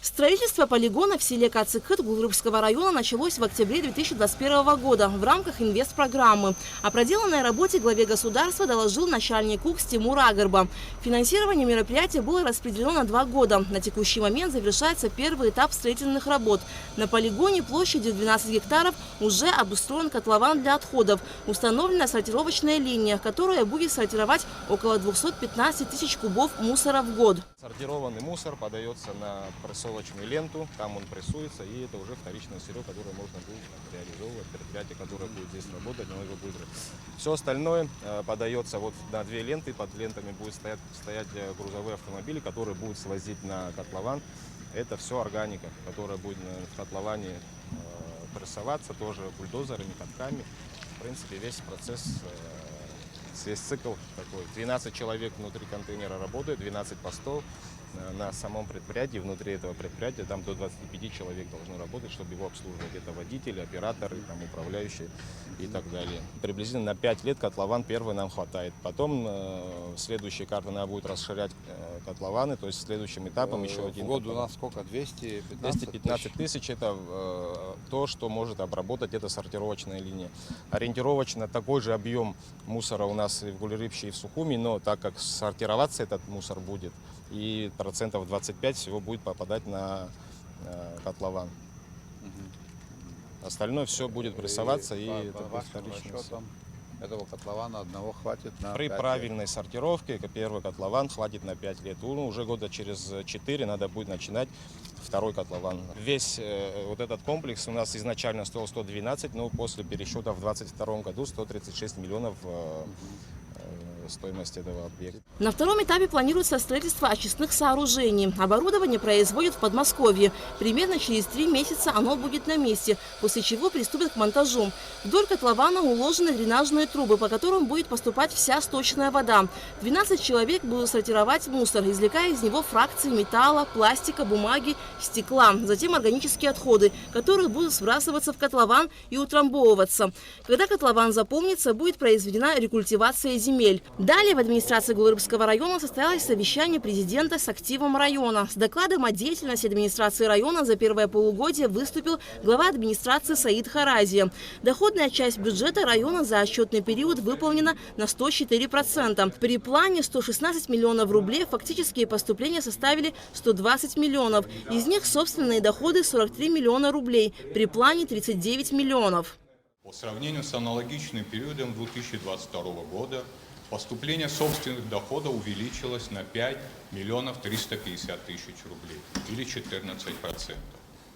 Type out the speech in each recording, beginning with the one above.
Строительство полигона в селе Кацикыт Гулрыбского района началось в октябре 2021 года в рамках инвестпрограммы. О проделанной работе главе государства доложил начальник УКС Тимур Агарба. Финансирование мероприятия было распределено на 2 года. На текущий момент завершается первый этап строительных работ. На полигоне площадью 12 гектаров уже обустроен котлован для отходов. Установлена сортировочная линия, которая будет сортировать около 215 тысяч кубов мусора в год. Сортированный мусор подается на прессовочную ленту, там он прессуется, и это уже вторичное сырье, которое можно будет реализовывать, предприятие, которое будет здесь работать, но его будет. Все остальное подается вот на 2 ленты, под лентами будут стоять грузовые автомобили, которые будут свозить на котлован. Это все органика, которая будет в котловане прессоваться тоже бульдозерами, катками. В принципе, весь процесс, весь цикл такой. 12 человек внутри контейнера работает, 12 постов на самом предприятии. Внутри этого предприятия там до 25 человек должно работать, чтобы его обслуживать. Это водители, операторы, там, управляющие и так далее. Приблизительно на 5 лет котлован первый нам хватает. Потом следующий карта надо будет расширять котлованы, то есть следующим этапом еще один. В год у нас сколько? 215 тысяч. Это то, что может обработать эта сортировочная линия. Ориентировочно такой же объем мусора у нас и в Гулрыбще, и в Сухуми, но так как сортироваться этот мусор будет, и процентов 25 всего будет попадать на котлован. Остальное все будет прессоваться, и это будет вторичное. Этого котлована одного хватит на При 5 правильной лет. сортировке первый котлован хватит на 5 лет. Уже года через 4 надо будет начинать второй котлован. Весь вот этот комплекс у нас изначально стоил 112, но после пересчета в 2022 году 136 миллионов стоимость этого объекта. На втором этапе планируется строительство очистных сооружений. Оборудование производят в Подмосковье. Примерно через 3 месяца оно будет на месте, после чего приступят к монтажу. Вдоль котлована уложены дренажные трубы, по которым будет поступать вся сточная вода. 12 человек будут сортировать мусор, извлекая из него фракции металла, пластика, бумаги, стекла. Затем органические отходы, которые будут сбрасываться в котлован и утрамбовываться. Когда котлован заполнится, будет произведена рекультивация земель. Далее в администрации Гулрыбского района состоялось совещание президента с активом района. С докладом о деятельности администрации района за первое полугодие выступил глава администрации Саид Харазия. Доходная часть бюджета района за отчетный период выполнена на 104%. При плане 116 миллионов рублей фактические поступления составили 120 миллионов. Из них собственные доходы 43 миллиона рублей. При плане 39 миллионов. По сравнению с аналогичным периодом 2022 года поступление собственных доходов увеличилось на 5 миллионов 350 тысяч рублей, или 14%.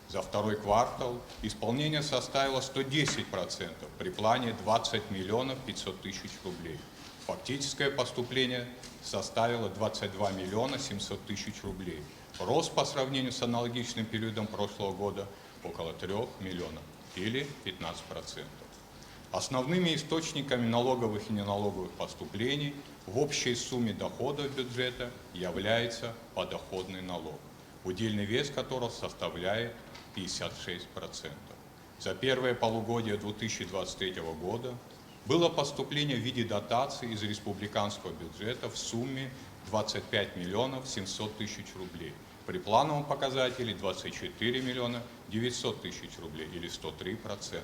За второй квартал исполнение составило 110%, при плане 20 миллионов 500 тысяч рублей. Фактическое поступление составило 22 миллиона 700 тысяч рублей. Рост по сравнению с аналогичным периодом прошлого года около 3 миллионов, или 15%. Основными источниками налоговых и неналоговых поступлений в общей сумме доходов бюджета является подоходный налог, удельный вес которого составляет 56%. За первое полугодие 2023 года было поступление в виде дотаций из республиканского бюджета в сумме 25 миллионов 700 тысяч рублей. При плановом показателе 24 миллиона 900 тысяч рублей, или 103%.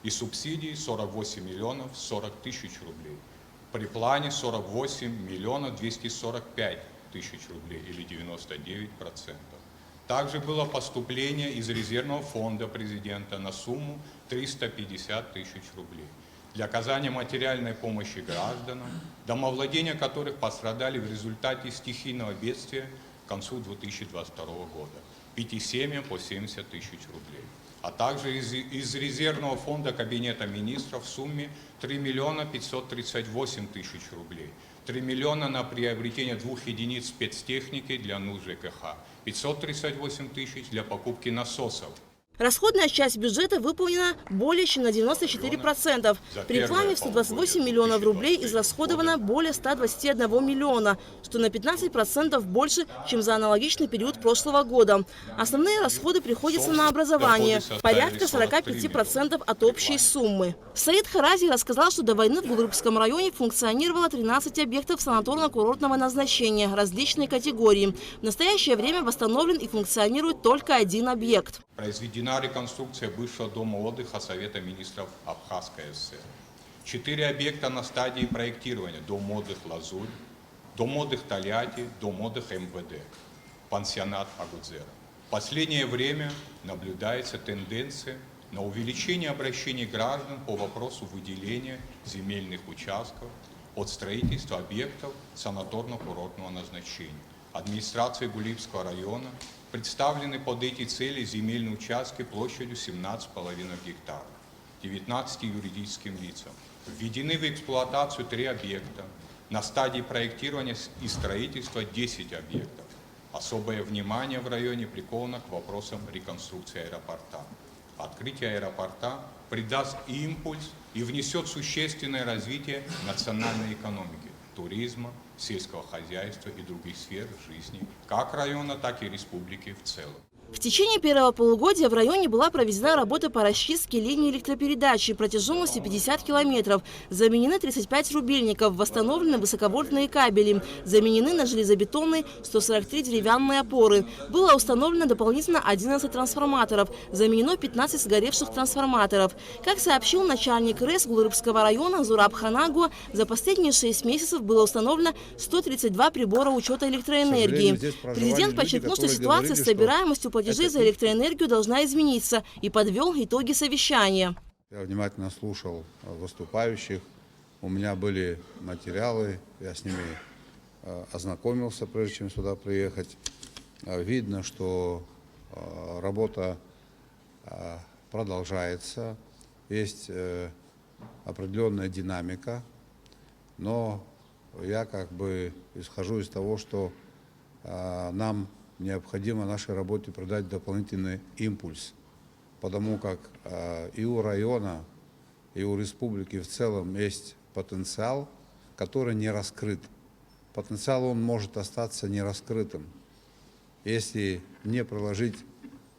И субсидии 48 миллионов 40 тысяч рублей. При плане 48 миллионов 245 тысяч рублей, или 99%. Также было поступление из резервного фонда президента на сумму 350 тысяч рублей для оказания материальной помощи гражданам, домовладения которых пострадали в результате стихийного бедствия к концу 2022 года. 5 семьям по 70 тысяч рублей. А также из резервного фонда Кабинета министров в сумме 3 миллиона 538 тысяч рублей. 3 миллиона на приобретение 2 единиц спецтехники для нужд ЖКХ. 538 тысяч для покупки насосов. Расходная часть бюджета выполнена более чем на 94%. При плане в 128 миллионов рублей израсходовано более 121 миллиона, что на 15% больше, чем за аналогичный период прошлого года. Основные расходы приходятся на образование – порядка 45% от общей суммы. Саид Харази рассказал, что до войны в Гулрыбском районе функционировало 13 объектов санаторно-курортного назначения различной категории. В настоящее время восстановлен и функционирует только один объект. Произведена реконструкция бывшего дома отдыха Совета министров Абхазской ССР. 4 объекта на стадии проектирования: дом отдыха «Лазурь», дом отдыха «Тольятти», дом отдыха МВД, пансионат «Агудзера». В последнее время наблюдается тенденция на увеличение обращений граждан по вопросу выделения земельных участков от строительства объектов санаторно-курортного назначения. Администрацией Гулибского района представлены под эти цели земельные участки площадью 17,5 гектаров 19 юридическим лицам. Введены в эксплуатацию 3 объекта. На стадии проектирования и строительства 10 объектов. Особое внимание в районе приковано к вопросам реконструкции аэропорта. Открытие аэропорта придаст импульс и внесет существенное развитие национальной экономики, туризма, сельского хозяйства и других сфер жизни, как района, так и республики в целом. В течение первого полугодия в районе была проведена работа по расчистке линии электропередачи протяженностью 50 километров. Заменены 35 рубильников, восстановлены высоковольтные кабели, заменены на железобетонные 143 деревянные опоры. Было установлено дополнительно 11 трансформаторов, заменено 15 сгоревших трансформаторов. Как сообщил начальник РЭС Гулрыбского района Зураб Ханагуа, за последние 6 месяцев было установлено 132 прибора учета электроэнергии. Президент подчеркнул, что ситуация с собираемостью платежей за электроэнергию должна измениться, и подвел итоги совещания. Я внимательно слушал выступающих. У меня были материалы, я с ними ознакомился, прежде чем сюда приехать. Видно, что работа продолжается, есть определенная динамика, но я исхожу из того, что нам необходимо нашей работе придать дополнительный импульс, потому как и у района, и у республики в целом есть потенциал, который не раскрыт. Потенциал он может остаться нераскрытым, если не приложить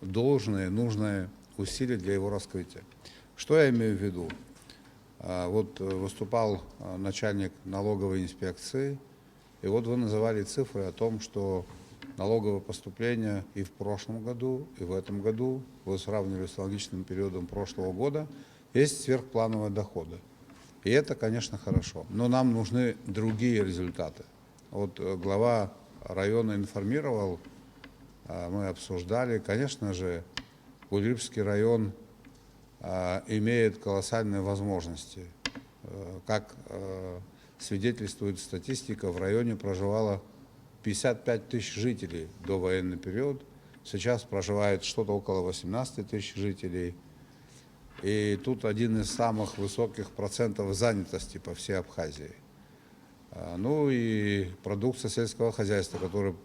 должное, нужное усилие для его раскрытия. Что я имею в виду? Вот выступал начальник налоговой инспекции, и вот вы называли цифры о том, что налоговое поступление и в прошлом году, и в этом году, вы сравнивали с аналогичным периодом прошлого года, есть сверхплановые доходы. И это, конечно, хорошо. Но нам нужны другие результаты. Вот глава района информировал, мы обсуждали, конечно же, Гулрыбский район имеет колоссальные возможности. Как свидетельствует статистика, в районе проживало 55 тысяч жителей до военный период. Сейчас проживает что-то около 18 тысяч жителей. И тут один из самых высоких процентов занятости по всей Абхазии. Ну и продукция сельского хозяйства, которая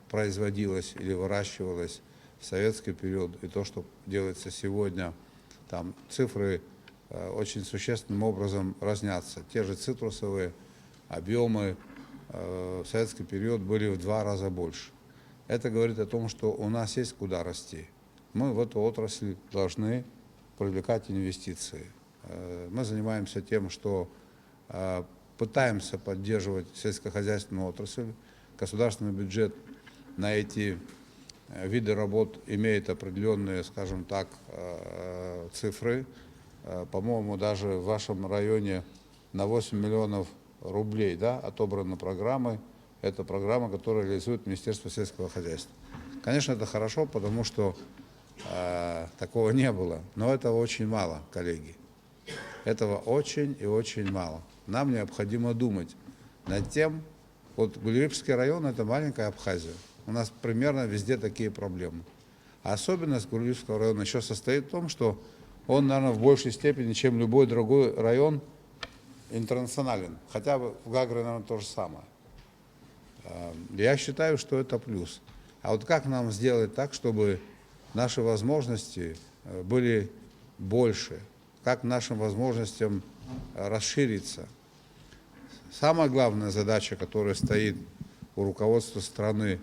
производилась или выращивалась в советский период, и то, что делается сегодня, там цифры очень существенным образом разнятся. Те же цитрусовые объемы в советский период были в 2 раза больше. Это говорит о том, что у нас есть куда расти. Мы в эту отрасль должны привлекать инвестиции. Мы занимаемся тем, что пытаемся поддерживать сельскохозяйственную отрасль. Государственный бюджет на эти виды работ имеет определенные, скажем так, цифры. По-моему, даже в вашем районе на 8 миллионов рублей, да, отобраны программы. Это программа, которую реализует Министерство сельского хозяйства. Конечно, это хорошо, потому что такого не было. Но этого очень мало, коллеги. Этого очень и очень мало. Нам необходимо думать над тем, вот Гулрыбский район – это маленькая Абхазия. У нас примерно везде такие проблемы. А особенность Гулрыбского района еще состоит в том, что он, наверное, в большей степени, чем любой другой район, интернационален. Хотя бы в Гагре, наверное, то же самое. Я считаю, что это плюс. А вот как нам сделать так, чтобы наши возможности были больше, как нашим возможностям расшириться. Самая главная задача, которая стоит у руководства страны,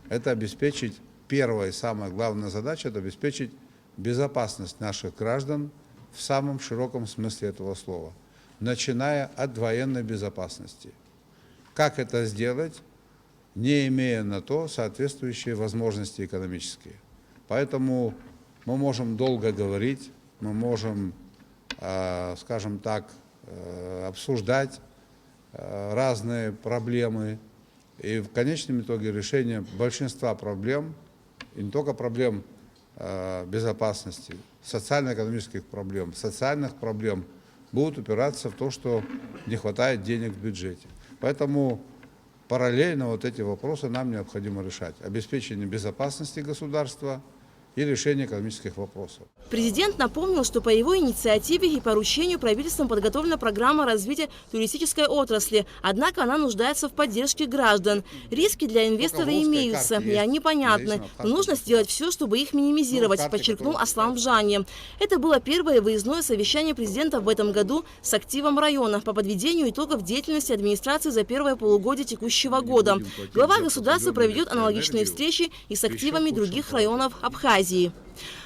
это обеспечить, первая и самая главная задача, это обеспечить безопасность наших граждан в самом широком смысле этого слова, начиная от военной безопасности. Как это сделать, не имея на то соответствующие возможности экономические? Поэтому мы можем долго говорить, мы можем, скажем так, обсуждать разные проблемы. И в конечном итоге решение большинства проблем, и не только проблем безопасности, социально-экономических проблем, социальных проблем, будут упираться в то, что не хватает денег в бюджете. Поэтому параллельно вот эти вопросы нам необходимо решать. Обеспечение безопасности государства и решение экономических вопросов. Президент напомнил, что по его инициативе и поручению правительством подготовлена программа развития туристической отрасли, однако она нуждается в поддержке граждан. Риски для инвестора имеются, и они понятны, но нужно сделать все, чтобы их минимизировать, подчеркнул Аслан Бжани. Это было первое выездное совещание президента в этом году с активом района по подведению итогов деятельности администрации за первое полугодие текущего года. Глава государства проведет аналогичные встречи и с активами других районов Абхазии.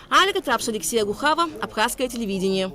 Алика Трапш, Алексей Агухава, Абхазское телевидение.